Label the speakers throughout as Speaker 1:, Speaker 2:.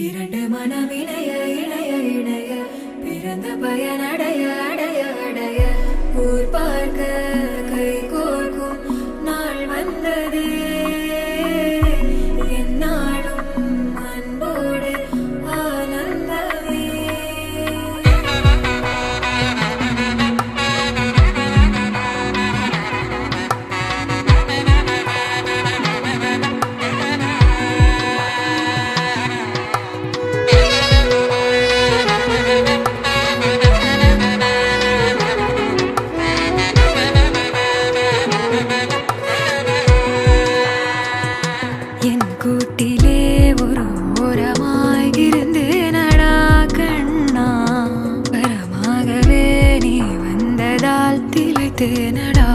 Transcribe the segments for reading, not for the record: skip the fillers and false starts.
Speaker 1: இரண்டு மனமிணைய இணைய இணைய பிறந்த பயனடைய அடைய அடைய ஊர் பார்க்க கை கோர்க்கும் நாள் வந்ததே என்னாலும் அன்போடு ஆனந்தமே. என் கூட்டிலே ஒரு ஓரமாய் இருந்தேனடா கண்ணா, வரமாகவே நீ வந்ததால் திளைத்தேனடா.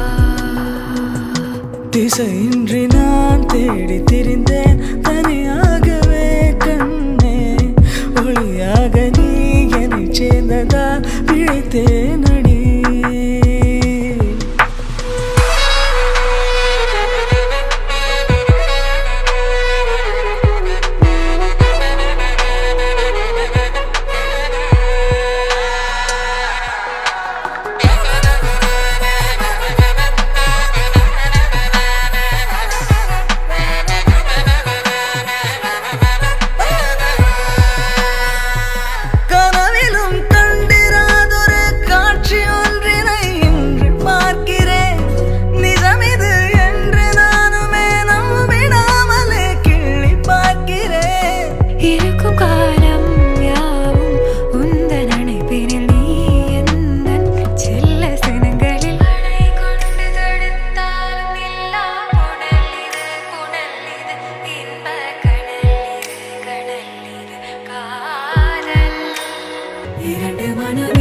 Speaker 2: திசையின்றி நான் தேடி திரிந்தேன் தனியாகவே கண்ணே, ஒளியாக நீ என்னை சேர்ந்ததால் பிழைத்தேனடி. கனவிலும் கண்டிராதொரு காட்சி ஒன்றினை இன்று பார்க்கிறேன். நிஜமிது என்று நானுமே நம்பிடாமலே கிள்ளி பார்க்கிறேன்.
Speaker 1: இருக்கும் காலம் யாவும் உந்தன் அணைப்பினில் நீ எந்தன் செல்ல சினங்களில் அணை கொண்டு தடுத்தாலும் இல்லா புனல் இது இன்ப கடல் இது காதல். இரண்டு மனம்